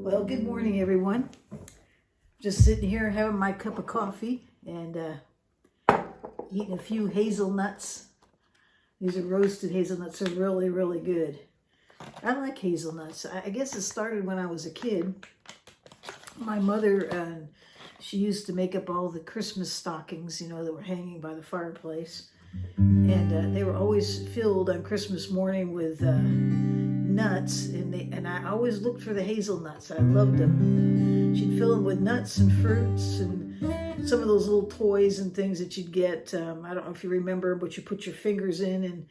Well, good morning, everyone. Just sitting here having my cup of coffee and eating a few hazelnuts. These are roasted hazelnuts. They're really, really good. I like hazelnuts. I guess it started when I was a kid. My mother, she used to make up all the Christmas stockings, that were hanging by the fireplace. And they were always filled on Christmas morning with nuts, and I always looked for the hazelnuts. I loved them. She'd fill them with nuts and fruits and some of those little toys and things that you'd get. I don't know if you remember, but you put your fingers in and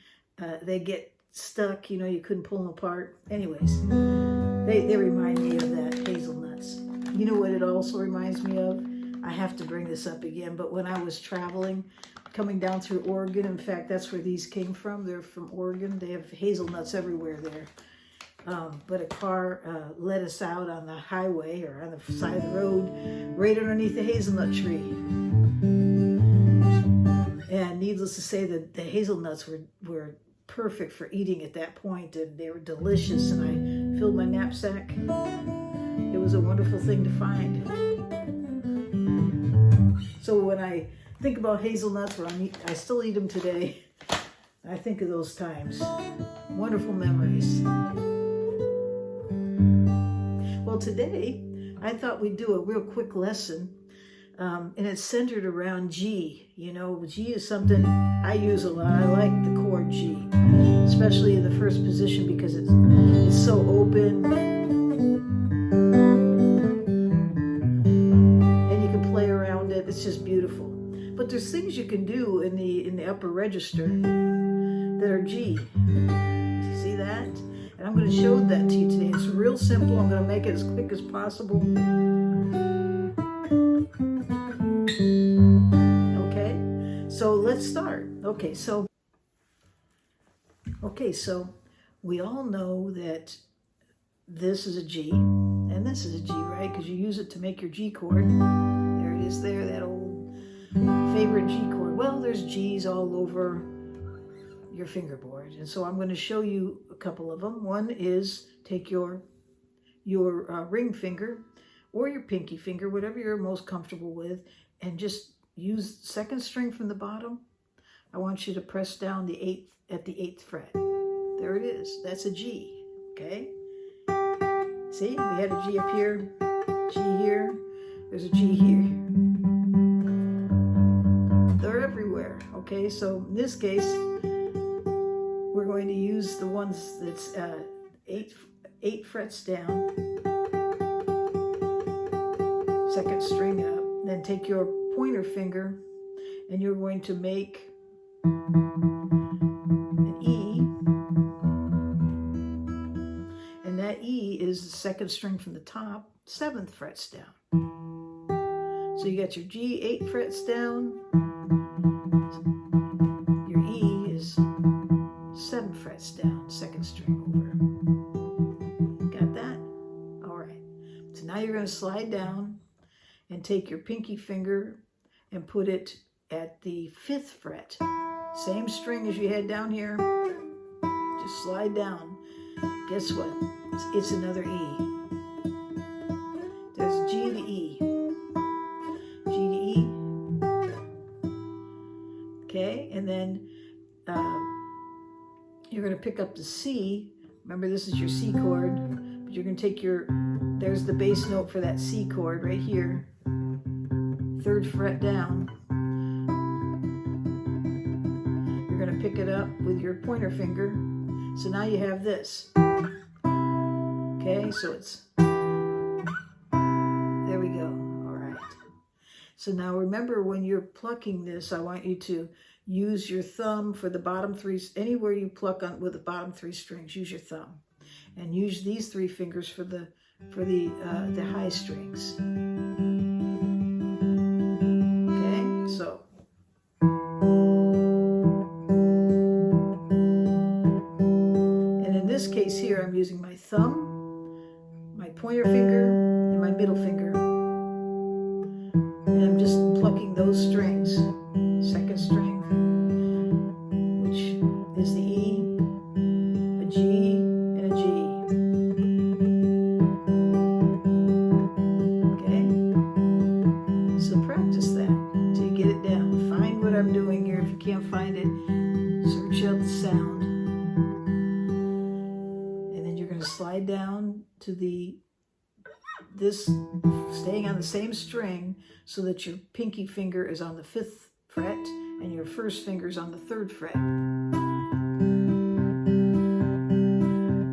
they get stuck. You couldn't pull them apart. Anyways, they remind me of that, hazelnuts. You know what it also reminds me of? I have to bring this up again, but when I was traveling, coming down through Oregon, in fact, that's where these came from. They're from Oregon. They have hazelnuts everywhere there. But a car let us out on the highway or on the side of the road right underneath the hazelnut tree. And needless to say, that the hazelnuts were perfect for eating at that point, and they were delicious, and I filled my knapsack. It was a wonderful thing to find. So when I think about hazelnuts, I still eat them today, I think of those times. Wonderful memories. Well, today I thought we'd do a real quick lesson, and it's centered around G. G is something I use a lot. I like the chord G, especially in the first position because it's so open, and you can play around it. It's just beautiful. But there's things you can do in the upper register that are G. You see that? And I'm going to show that to you today. It's real simple. I'm going to make it as quick as possible. Okay, so let's start. Okay, so we all know that this is a G and this is a G, right? Because you use it to make your G chord. There it is there, that old favorite G chord. Well, there's G's all over your fingerboard, and so I'm going to show you a couple of them. One is take your ring finger or your pinky finger, whatever you're most comfortable with, and just use second string from the bottom. I want you to press down at the 8th fret. There it is. That's a G. Okay. See, we had a G up here, G here. There's a G here. They're everywhere. Okay, so in this case, we're going to use the ones that's 8 frets down, second string up. Then take your pointer finger and you're going to make an E, and that E is the second string from the top, 7th frets down. So you got your G, 8 frets down. Your E is 7 frets down, second string over. Got that? All right. So now you're going to slide down and take your pinky finger and put it at the 5th fret. Same string as you had down here. Just slide down. Guess what? It's another E. There's G to E. G to E. Okay, and then you're going to pick up the C. Remember, this is your C chord, but you're going to take there's the bass note for that C chord right here, 3rd fret down. You're going to pick it up with your pointer finger. So now you have this. Okay, so it's, there we go. All right. So now remember, when you're plucking this, I want you to use your thumb for the bottom 3, anywhere you pluck on with the bottom 3 strings, use your thumb. And use these 3 fingers for the high strings. Okay, so. And in this case here, I'm using my thumb, my pointer finger, and my middle finger. And I'm just plucking those strings. Second string, which is the E, a G, and a G. slide down to this, staying on the same string so that your pinky finger is on the 5th fret and your first finger is on the 3rd fret.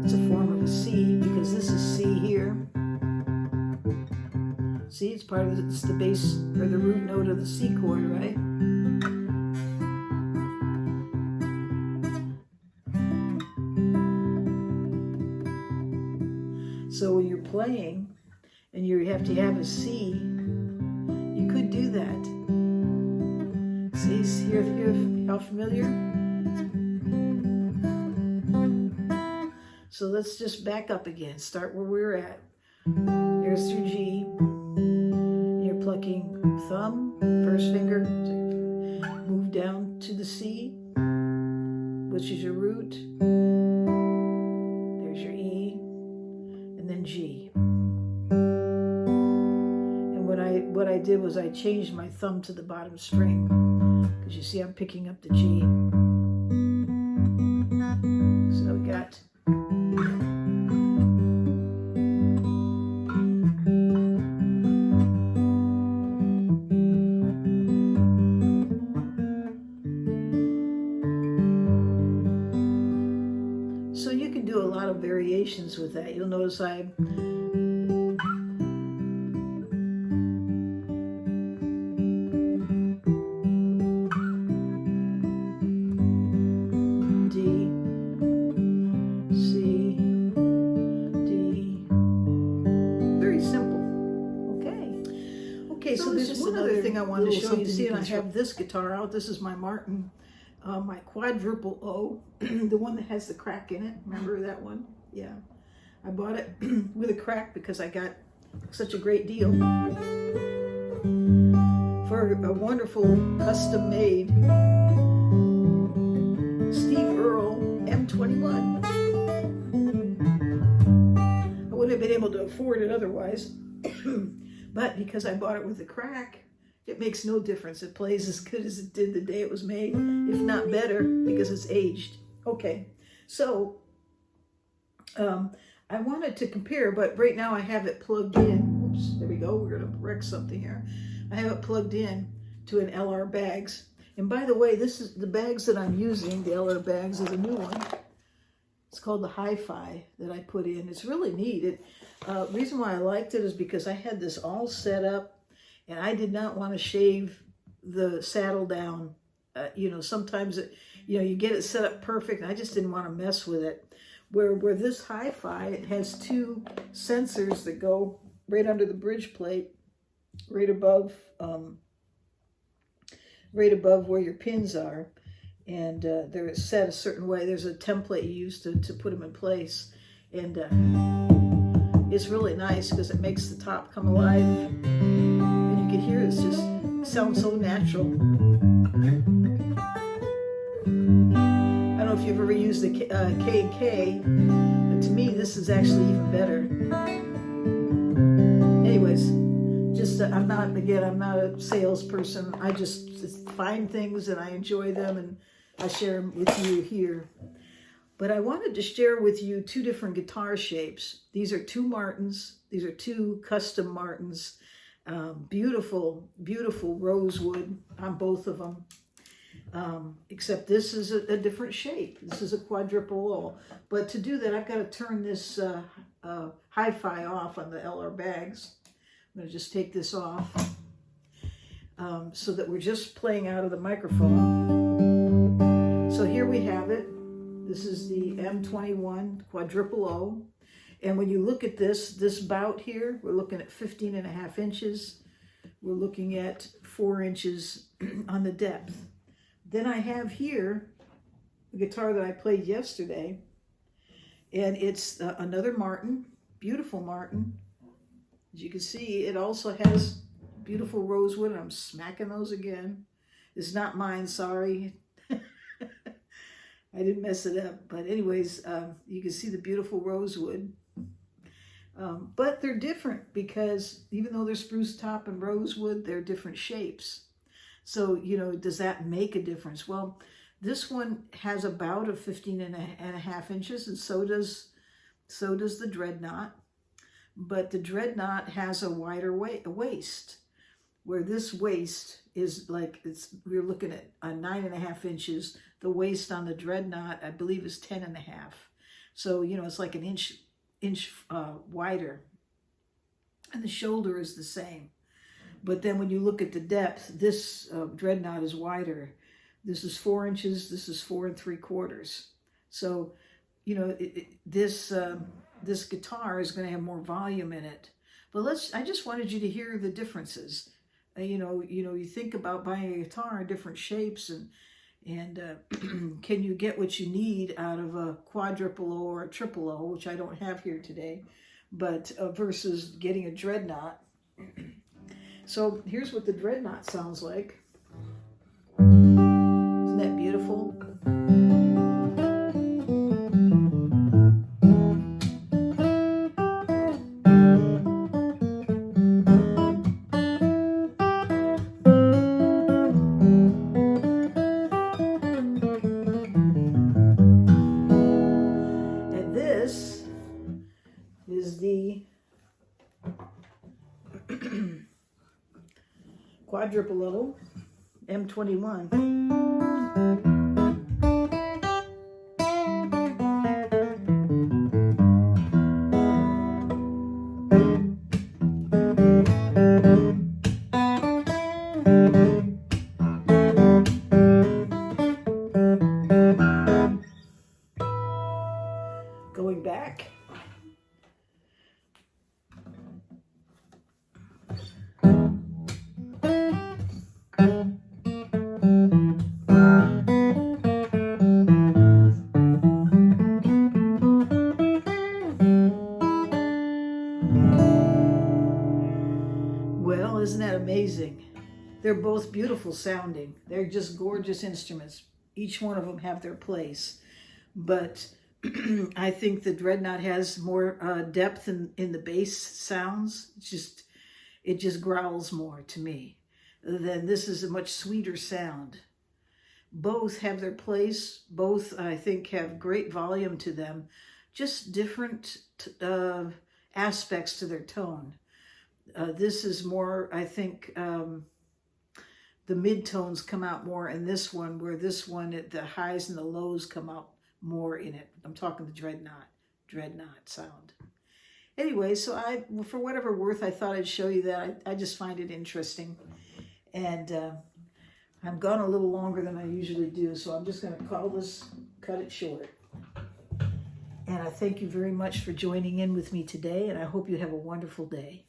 It's a form of a C because this is C here. See, it's part of it's the bass or the root note of the C chord, right? So when you're playing and you have to have a C, you could do that. See, here, how familiar? So let's just back up again. Start where we were at. Here's through G. You're plucking thumb, first finger. Move down to the C, which is your root. There's your E, and then G. And what I did was I changed my thumb to the bottom string, because you see I'm picking up the G. So we got variations with that. You'll notice I D, C, D. Very simple. Okay, so there's one other thing I wanted to show you. See, and I have this guitar out. This is my Martin, my quadruple O, the one that has the crack in it. Remember that one? Yeah, I bought it with a crack because I got such a great deal for a wonderful custom-made Steve Earl M21. I wouldn't have been able to afford it otherwise, but because I bought it with a crack, it makes no difference. It plays as good as it did the day it was made, if not better, because it's aged. Okay, so I wanted to compare, but right now I have it plugged in. Oops, there we go. We're going to wreck something here. I have it plugged in to an LR Bags. And by the way, this is the bags that I'm using. The LR Bags is a new one. It's called the HiFi that I put in. It's really neat. Reason why I liked it is because I had this all set up, and I did not want to shave the saddle down. You know, sometimes you get it set up perfect, and I just didn't want to mess with it. Where this HiFi, it has 2 sensors that go right under the bridge plate, right above where your pins are, and they're set a certain way. There's a template you use to put them in place, and it's really nice because it makes the top come alive, and you can hear it just sounds so natural. I don't know if you've ever used the K&K, but to me this is actually even better. Anyways, just I'm not a salesperson. I just find things and I enjoy them and I share them with you here. But I wanted to share with you 2 different guitar shapes. These are 2 Martins. These are 2 custom Martins. Beautiful, beautiful rosewood on both of them. Except this is a different shape. This is a quadruple O. But to do that, I've got to turn this HiFi off on the LR Bags. I'm going to just take this off so that we're just playing out of the microphone. So here we have it. This is the M21 quadruple O. And when you look at this bout here, we're looking at 15.5 inches. We're looking at 4 inches on the depth. Then I have here the guitar that I played yesterday, and it's another Martin, beautiful Martin. As you can see, it also has beautiful rosewood, and I'm smacking those again. It's not mine, sorry. I didn't mess it up. But anyways, you can see the beautiful rosewood. But they're different because even though they're spruce top and rosewood, they're different shapes. So, does that make a difference? Well, this one has about a 15.5 inches, and so does So does the Dreadnought. But the Dreadnought has a wider waist, where this waist is like, we're looking at 9.5 inches. The waist on the Dreadnought, I believe, is 10.5. So, you know, it's like an inch wider. And the shoulder is the same. But then when you look at the depth, this Dreadnought is wider. This is 4 inches. This is 4 3/4. So, you know, this guitar is going to have more volume in it. But I just wanted you to hear the differences. You know, you think about buying a guitar in different shapes, and can you get what you need out of a quadruple O or a triple O, which I don't have here today, but versus getting a Dreadnought. So here's what the Dreadnought sounds like. Isn't that beautiful? And this is the quadruple O M21. Going back. Well, isn't that amazing? They're both beautiful sounding. They're just gorgeous instruments. Each one of them have their place. But I think the Dreadnought has more depth in the bass sounds. It just growls more to me. Then this is a much sweeter sound. Both have their place. Both, I think, have great volume to them. Just different aspects to their tone. This is more, I think, the mid-tones come out more in this one, where this one, the highs and the lows come out more in it. I'm talking the Dreadnought sound. Anyway, so for whatever worth, I thought I'd show you that. I just find it interesting. And I'm gone a little longer than I usually do, so I'm just going to cut it short. And I thank you very much for joining in with me today, and I hope you have a wonderful day.